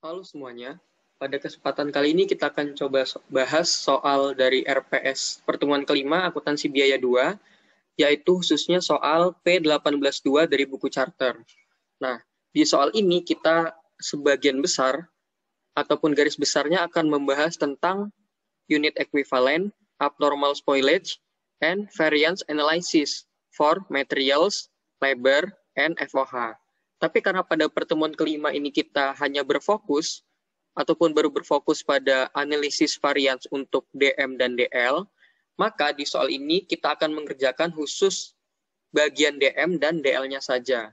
Halo semuanya, pada kesempatan kali ini kita akan coba bahas soal dari RPS pertemuan kelima akuntansi biaya 2, yaitu khususnya soal P18.2 dari buku charter. Nah, di soal ini kita sebagian besar ataupun garis besarnya akan membahas tentang unit equivalent, abnormal spoilage, and variance analysis for materials, labor, and FOH. Tapi karena pada pertemuan kelima ini kita hanya berfokus ataupun baru berfokus pada analisis variance untuk DM dan DL, maka di soal ini kita akan mengerjakan khusus bagian DM dan DL-nya saja.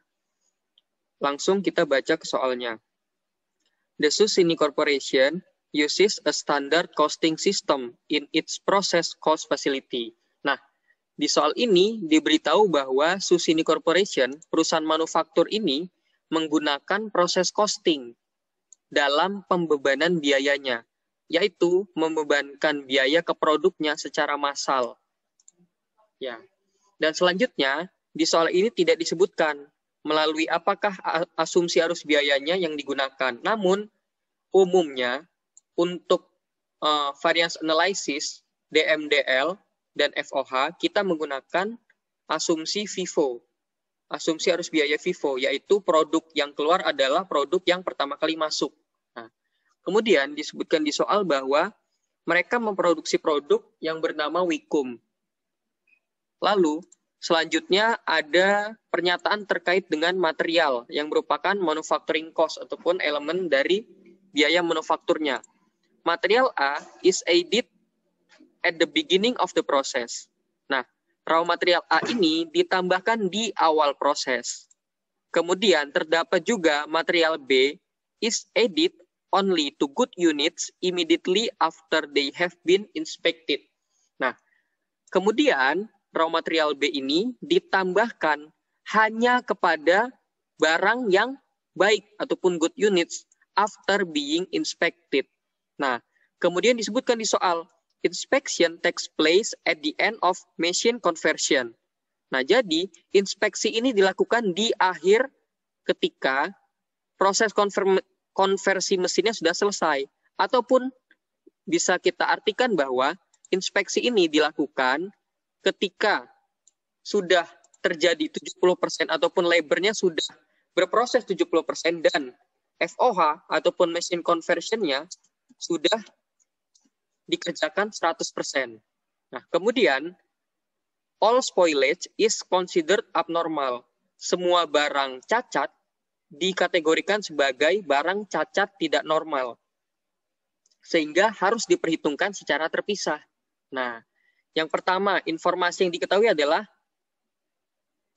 Langsung kita baca ke soalnya. The Susini Corporation uses a standard costing system in its process cost facility. Nah, di soal ini diberitahu bahwa Susini Corporation, perusahaan manufaktur ini, menggunakan proses costing dalam pembebanan biayanya, yaitu membebankan biaya ke produknya secara massal. Ya. Dan selanjutnya, di soal ini tidak disebutkan melalui apakah asumsi arus biayanya yang digunakan. Namun, umumnya untuk variance analysis, DMDL, dan FOH, kita menggunakan asumsi FIFO. Asumsi arus biaya FIFO, yaitu produk yang keluar adalah produk yang pertama kali masuk. Nah, kemudian disebutkan di soal bahwa mereka memproduksi produk yang bernama Wikum. Lalu, selanjutnya ada pernyataan terkait dengan material yang merupakan manufacturing cost ataupun elemen dari biaya manufakturnya. Material A is added at the beginning of the process. Nah, raw material A ini ditambahkan di awal proses. Kemudian terdapat juga material B is added only to good units immediately after they have been inspected. Nah, kemudian raw material B ini ditambahkan hanya kepada barang yang baik ataupun good units after being inspected. Nah, kemudian disebutkan di soal inspection takes place at the end of machine conversion. Nah, jadi inspeksi ini dilakukan di akhir ketika proses konversi mesinnya sudah selesai. Ataupun bisa kita artikan bahwa inspeksi ini dilakukan ketika sudah terjadi 70% ataupun labornya sudah berproses 70% dan FOH ataupun machine conversion-nya sudah dikerjakan 100%. Nah, kemudian all spoilage is considered abnormal. Semua barang cacat dikategorikan sebagai barang cacat tidak normal. Sehingga harus diperhitungkan secara terpisah. Nah, yang pertama, informasi yang diketahui adalah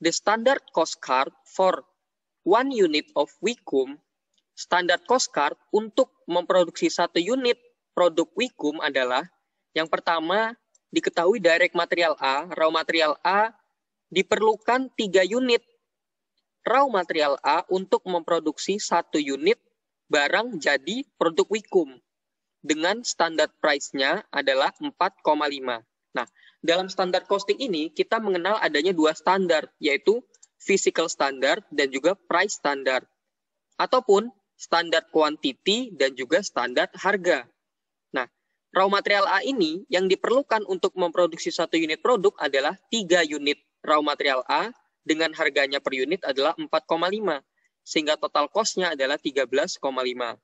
the standard cost card for 1 unit of Wikum. Standar cost card untuk memproduksi 1 unit produk Wikum adalah yang pertama diketahui direct material A, raw material A diperlukan 3 unit raw material A untuk memproduksi 1 unit barang jadi produk Wikum dengan standar price-nya adalah 4,5. Nah, dalam standar costing ini kita mengenal adanya 2 standar, yaitu physical standard dan juga price standard ataupun standar quantity dan juga standar harga. Nah, raw material A ini yang diperlukan untuk memproduksi 1 unit produk adalah 3 unit raw material A dengan harganya per unit adalah 4,5. Sehingga total cost-nya adalah 13,5.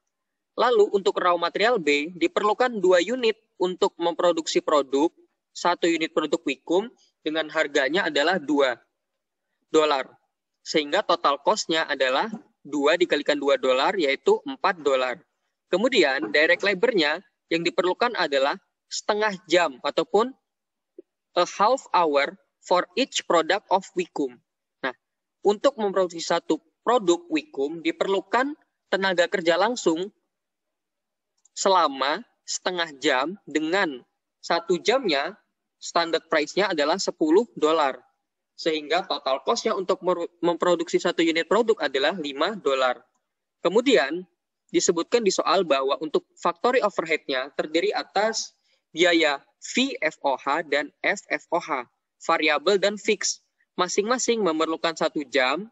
Lalu untuk raw material B diperlukan 2 unit untuk memproduksi produk, 1 unit produk Wikum dengan harganya adalah $2. Sehingga total cost-nya adalah 2 dikalikan $2 yaitu $4. Kemudian direct labor-nya yang diperlukan adalah setengah jam ataupun a half hour for each product of Wikum. Nah, untuk memproduksi 1 produk Wikum diperlukan tenaga kerja langsung selama setengah jam dengan 1 jamnya standard price-nya adalah $10. Sehingga total cost-nya untuk memproduksi 1 unit produk adalah $5. Kemudian disebutkan di soal bahwa untuk factory overhead-nya terdiri atas biaya VFOH dan FFOH, variabel dan fix. Masing-masing memerlukan 1 jam.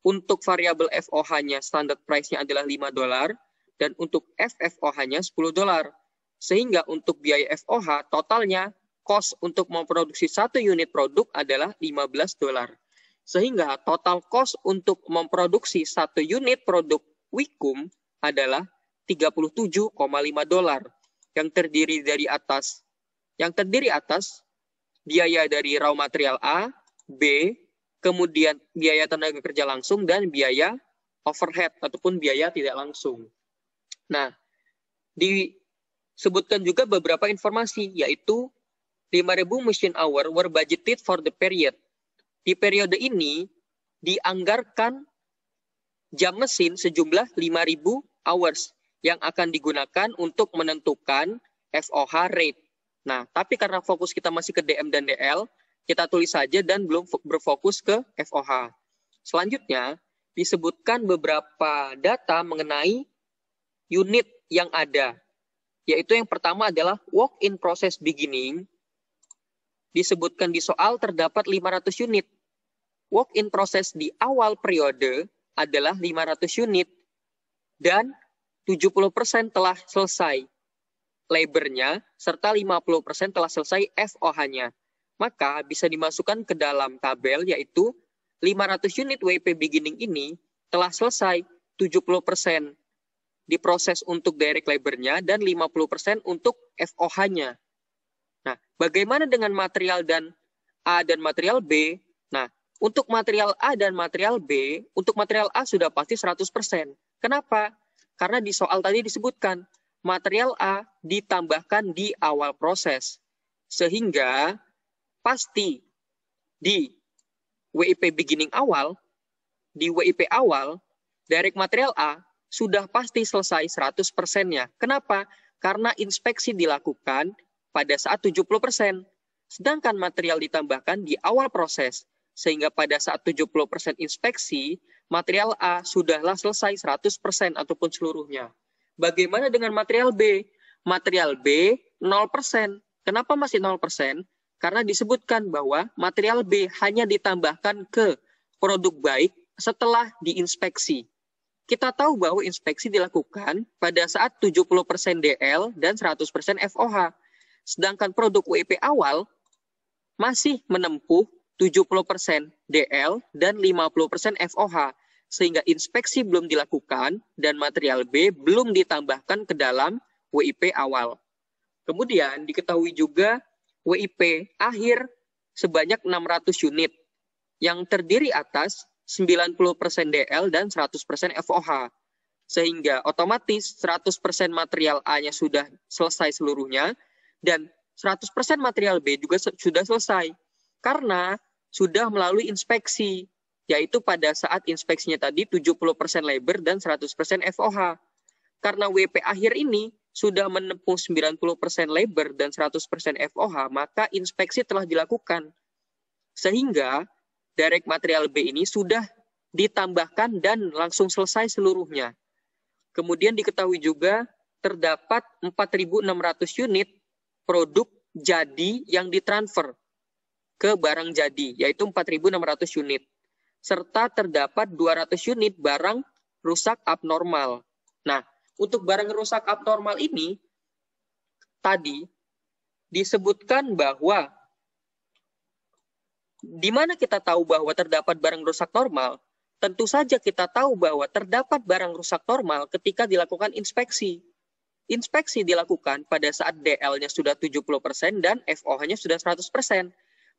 Untuk variabel FOH-nya standard price-nya adalah $5 dan untuk FFOH-nya $10. Sehingga untuk biaya FOH totalnya cost untuk memproduksi 1 unit produk adalah $15. Sehingga total cost untuk memproduksi 1 unit produk Wikum adalah $37,5 yang terdiri atas biaya dari raw material A, B, kemudian biaya tenaga kerja langsung dan biaya overhead ataupun biaya tidak langsung. Nah, disebutkan juga beberapa informasi, yaitu 5.000 machine hour were budgeted for the period. Di periode ini dianggarkan jam mesin sejumlah 5.000 hours yang akan digunakan untuk menentukan FOH rate. Nah, tapi karena fokus kita masih ke DM dan DL, kita tulis saja dan belum berfokus ke FOH. Selanjutnya, disebutkan beberapa data mengenai unit yang ada. Yaitu yang pertama adalah work in process beginning. Disebutkan di soal terdapat 500 unit. Work in process di awal periode adalah 500 unit. Dan 70% telah selesai labornya, serta 50% telah selesai FOH-nya. Maka bisa dimasukkan ke dalam tabel, yaitu 500 unit WIP beginning ini telah selesai 70% diproses untuk direct labor-nya dan 50% untuk FOH-nya. Nah, bagaimana dengan material dan A dan material B? Nah, untuk material A dan material B, untuk material A sudah pasti 100%. Kenapa? Karena di soal tadi disebutkan material A ditambahkan di awal proses. Sehingga pasti di WIP beginning awal, di WIP awal, direct material A sudah pasti selesai 100%-nya. Kenapa? Karena inspeksi dilakukan pada saat 70%. Sedangkan material ditambahkan di awal proses. Sehingga pada saat 70% inspeksi, material A sudahlah selesai 100% ataupun seluruhnya. Bagaimana dengan material B? Material B 0%. Kenapa masih 0%? Karena disebutkan bahwa material B hanya ditambahkan ke produk baik setelah diinspeksi. Kita tahu bahwa inspeksi dilakukan pada saat 70% DL dan 100% FOH. Sedangkan produk WIP awal masih menempuh 70% DL dan 50% FOH. Sehingga inspeksi belum dilakukan dan material B belum ditambahkan ke dalam WIP awal. Kemudian diketahui juga WIP akhir sebanyak 600 unit yang terdiri atas 90% DL dan 100% FOH. Sehingga otomatis 100% material A-nya sudah selesai seluruhnya dan 100% material B juga sudah selesai. Karena sudah melalui inspeksi, yaitu pada saat inspeksinya tadi 70% labor dan 100% FOH. Karena WIP akhir ini sudah menempuh 90% labor dan 100% FOH, maka inspeksi telah dilakukan. Sehingga direct material B ini sudah ditambahkan dan langsung selesai seluruhnya. Kemudian diketahui juga terdapat 4.600 unit produk jadi yang ditransfer ke barang jadi, yaitu 4.600 unit. Serta terdapat 200 unit barang rusak abnormal. Nah, untuk barang rusak abnormal ini, tadi disebutkan bahwa di mana kita tahu bahwa terdapat barang rusak normal, tentu saja kita tahu bahwa terdapat barang rusak normal ketika dilakukan inspeksi. Inspeksi dilakukan pada saat DL-nya sudah 70% dan FOH-nya sudah 100%.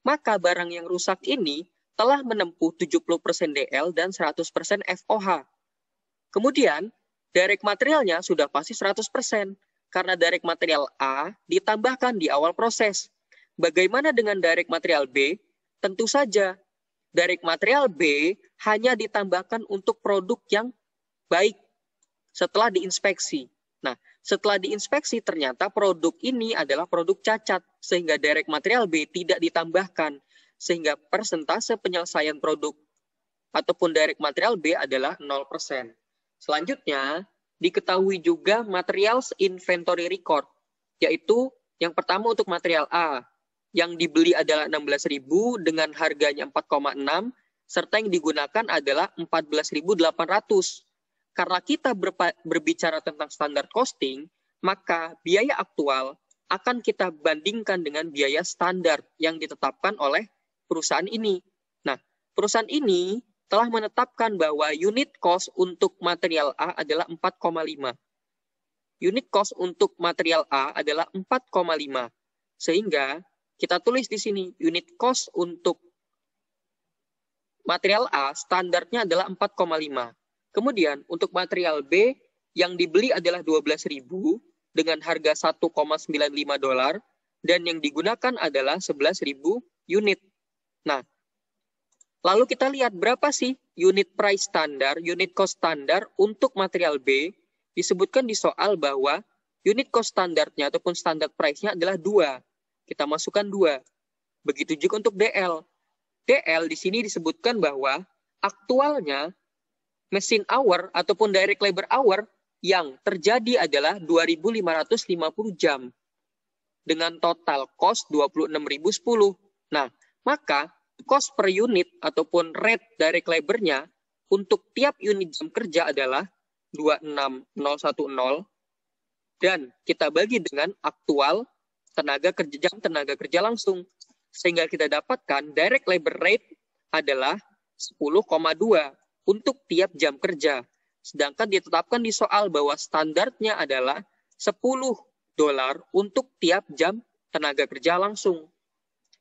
Maka barang yang rusak ini telah menempuh 70% DL dan 100% FOH. Kemudian, direct materialnya sudah pasti 100%, karena direct material A ditambahkan di awal proses. Bagaimana dengan direct material B? Tentu saja, direct material B hanya ditambahkan untuk produk yang baik setelah diinspeksi. Nah, setelah diinspeksi ternyata produk ini adalah produk cacat, sehingga direct material B tidak ditambahkan, sehingga persentase penyelesaian produk ataupun direct material B adalah 0%. Selanjutnya, diketahui juga materials inventory record, yaitu yang pertama untuk material A, yang dibeli adalah 16.000 dengan harganya 4,6, serta yang digunakan adalah 14.800. karena kita berbicara tentang standar costing, maka biaya aktual akan kita bandingkan dengan biaya standar yang ditetapkan oleh perusahaan ini. Nah, perusahaan ini telah menetapkan bahwa unit cost untuk material A adalah 4,5. Unit cost untuk material A adalah 4,5. Sehingga kita tulis di sini, unit cost untuk material A standarnya adalah 4,5. Kemudian untuk material B yang dibeli adalah 12.000 dengan harga $1,95 dan yang digunakan adalah 11.000 unit. Nah, lalu kita lihat berapa sih unit price standar, unit cost standar untuk material B. Disebutkan di soal bahwa unit cost standarnya ataupun standar price-nya adalah 2. Kita masukkan 2. Begitu juga untuk DL. DL di sini disebutkan bahwa aktualnya mesin hour ataupun direct labor hour yang terjadi adalah 2.550 jam dengan total cost 26.010. Nah, maka cost per unit ataupun rate direct labor-nya untuk tiap unit jam kerja adalah 26010 dan kita bagi dengan aktual tenaga kerja langsung sehingga kita dapatkan direct labor rate adalah 10,2 untuk tiap jam kerja. Sedangkan ditetapkan di soal bahwa standarnya adalah $10 untuk tiap jam tenaga kerja langsung.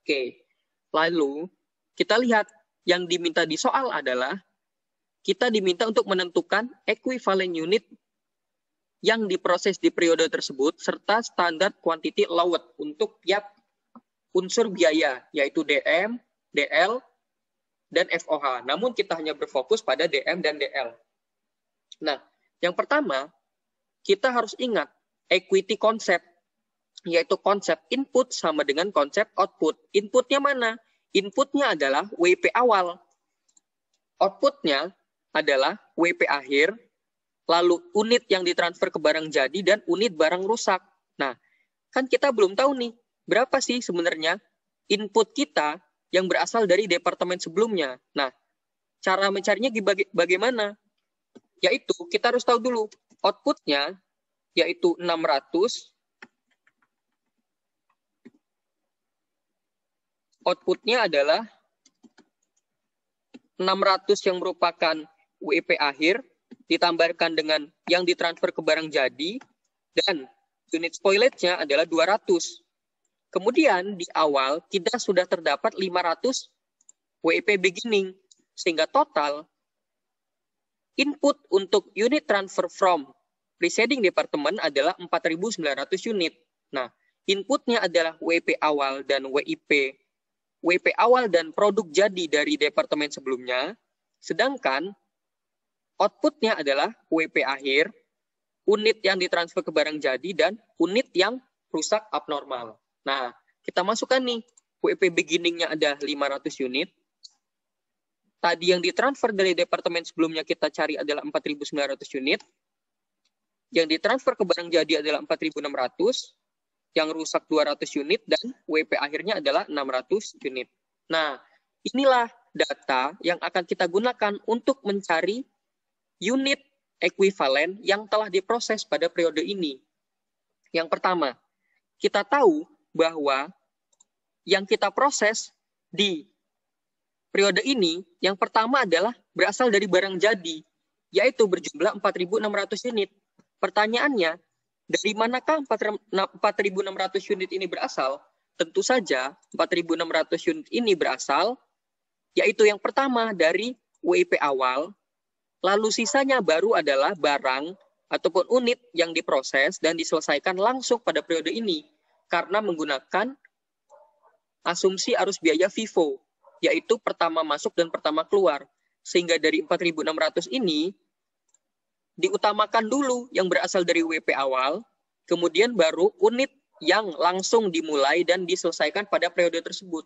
Oke, lalu kita lihat yang diminta di soal adalah kita diminta untuk menentukan equivalent unit yang diproses di periode tersebut serta standar quantity allowed untuk tiap unsur biaya, yaitu DM, DL, dan FOH. Namun kita hanya berfokus pada DM dan DL. Nah, yang pertama, kita harus ingat equity konsep, yaitu konsep input sama dengan konsep output. Inputnya mana? Inputnya adalah WP awal. Outputnya adalah WP akhir, lalu unit yang ditransfer ke barang jadi, dan unit barang rusak. Nah, kan kita belum tahu nih, berapa sih sebenarnya input kita yang berasal dari departemen sebelumnya. Nah, cara mencarinya bagaimana? Yaitu, kita harus tahu dulu, outputnya, yaitu 600, outputnya adalah 600 yang merupakan WP akhir, ditambahkan dengan yang ditransfer ke barang jadi, dan unit spoilage-nya adalah 200. Kemudian di awal kita sudah terdapat 500 WP beginning, sehingga total input untuk unit transfer from preceding department adalah 4.900 unit. Nah, inputnya adalah WP awal dan WIP. WP awal dan produk jadi dari departemen sebelumnya, sedangkan outputnya adalah WP akhir, unit yang ditransfer ke barang jadi, dan unit yang rusak abnormal. Nah, kita masukkan nih, WP beginning-nya ada 500 unit. Tadi yang ditransfer dari departemen sebelumnya kita cari adalah 4.900 unit. Yang ditransfer ke barang jadi adalah 4.600. Yang rusak 200 unit, dan WP akhirnya adalah 600 unit. Nah, inilah data yang akan kita gunakan untuk mencari unit ekuivalen yang telah diproses pada periode ini. Yang pertama, kita tahu bahwa yang kita proses di periode ini, yang pertama adalah berasal dari barang jadi, yaitu berjumlah 4.600 unit. Pertanyaannya, dari manakah 4.600 unit ini berasal? Tentu saja 4.600 unit ini berasal, yaitu yang pertama dari WIP awal, lalu sisanya baru adalah barang ataupun unit yang diproses dan diselesaikan langsung pada periode ini karena menggunakan asumsi arus biaya FIFO, yaitu pertama masuk dan pertama keluar. Sehingga dari 4.600 ini diutamakan dulu yang berasal dari WP awal, kemudian baru unit yang langsung dimulai dan diselesaikan pada periode tersebut.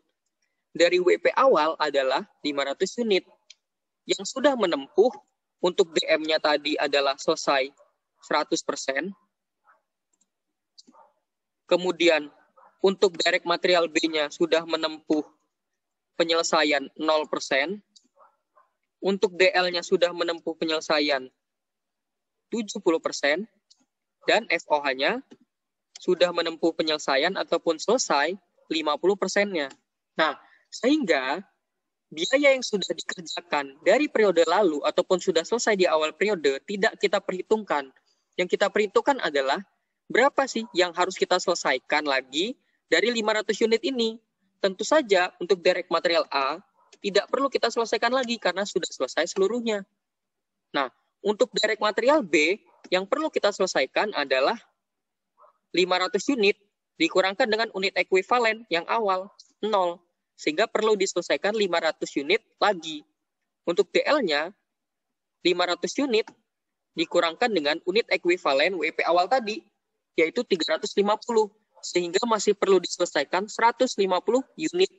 Dari WP awal adalah 500 unit yang sudah menempuh. Untuk DM-nya tadi adalah selesai 100%. Kemudian untuk direct material B-nya sudah menempuh penyelesaian 0%. Untuk DL-nya sudah menempuh penyelesaian 70% dan FOH-nya sudah menempuh penyelesaian ataupun selesai 50%-nya. Nah, sehingga biaya yang sudah dikerjakan dari periode lalu ataupun sudah selesai di awal periode tidak kita perhitungkan. Yang kita perhitungkan adalah berapa sih yang harus kita selesaikan lagi dari 500 unit ini. Tentu saja untuk direct material A tidak perlu kita selesaikan lagi karena sudah selesai seluruhnya. Nah, untuk direct material B yang perlu kita selesaikan adalah 500 unit dikurangkan dengan unit ekuivalen yang awal 0. Sehingga perlu diselesaikan 500 unit lagi. Untuk DL-nya, 500 unit dikurangkan dengan unit ekuivalen WP awal tadi, yaitu 350. Sehingga masih perlu diselesaikan 150 unit.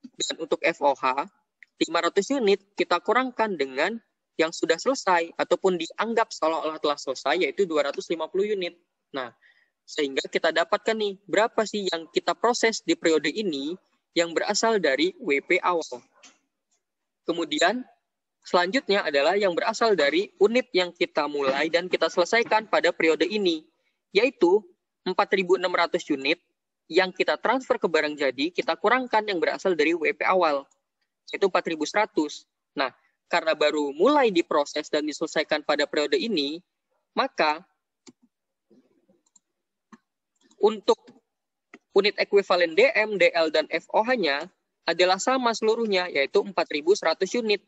Dan untuk FOH, 500 unit kita kurangkan dengan yang sudah selesai, ataupun dianggap seolah-olah telah selesai, yaitu 250 unit. Nah, sehingga kita dapatkan nih, berapa sih yang kita proses di periode ini, yang berasal dari WP awal. Kemudian, selanjutnya adalah yang berasal dari unit yang kita mulai dan kita selesaikan pada periode ini, yaitu 4.600 unit yang kita transfer ke barang jadi, kita kurangkan yang berasal dari WP awal, yaitu 4.100. Nah, karena baru mulai diproses dan diselesaikan pada periode ini, maka untuk unit ekuivalen DM, DL, dan FOH-nya adalah sama seluruhnya, yaitu 4.100 unit.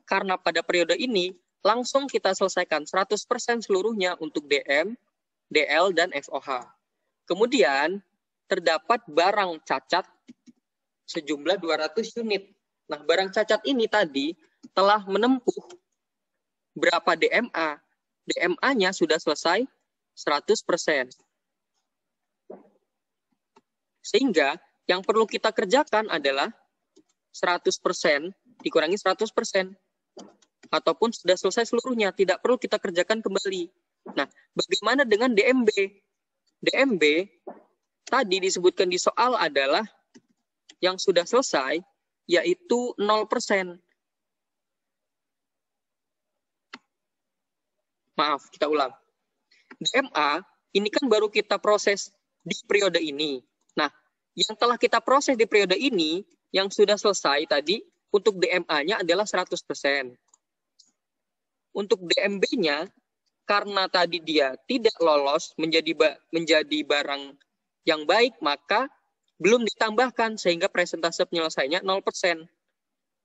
Karena pada periode ini, langsung kita selesaikan 100% seluruhnya untuk DM, DL, dan FOH. Kemudian, terdapat barang cacat sejumlah 200 unit. Nah, barang cacat ini tadi telah menempuh berapa DMA? DMA-nya sudah selesai 100%. Sehingga yang perlu kita kerjakan adalah 100% dikurangi 100%. Ataupun sudah selesai seluruhnya, tidak perlu kita kerjakan kembali. Nah, bagaimana dengan DMB? DMB tadi disebutkan di soal adalah yang sudah selesai, yaitu 0%. Maaf, kita ulang. DMA, ini kan baru kita proses di periode ini. Nah, yang telah kita proses di periode ini, yang sudah selesai tadi, untuk DMA-nya adalah 100%. Untuk DMB-nya, karena tadi dia tidak lolos menjadi barang yang baik, maka belum ditambahkan, sehingga persentase penyelesaiannya 0%.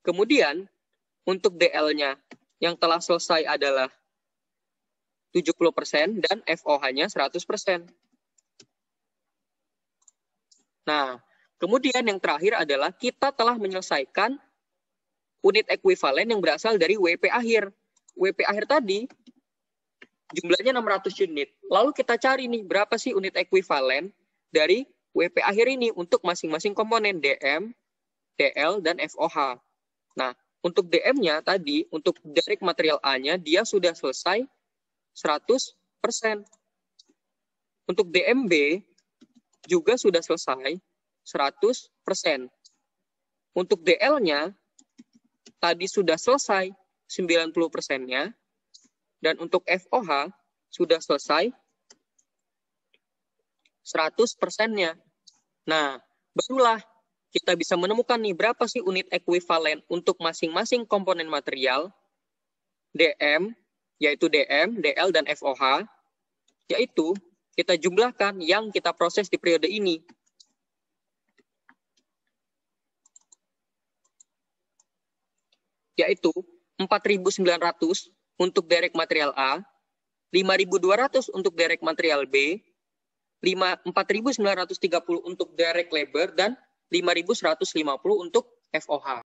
Kemudian, untuk DL-nya, yang telah selesai adalah 70% dan FOH-nya 100%. Nah, kemudian yang terakhir adalah kita telah menyelesaikan unit ekuivalen yang berasal dari WP akhir. WP akhir tadi jumlahnya 600 unit. Lalu kita cari nih berapa sih unit ekuivalen dari WP akhir ini untuk masing-masing komponen DM, DL, dan FOH. Nah, untuk DM-nya tadi, untuk direct material A-nya, dia sudah selesai 100%. Untuk DMB juga sudah selesai 100%. Untuk DL-nya tadi sudah selesai 90%-nya. Dan untuk FOH sudah selesai 100%-nya. Nah, barulah kita bisa menemukan nih berapa sih unit ekuivalen untuk masing-masing komponen material DM, yaitu DM, DL, dan FOH, yaitu kita jumlahkan yang kita proses di periode ini. Yaitu 4.900 untuk direct material A, 5.200 untuk direct material B, 4.930 untuk direct labor, dan 5.150 untuk FOH.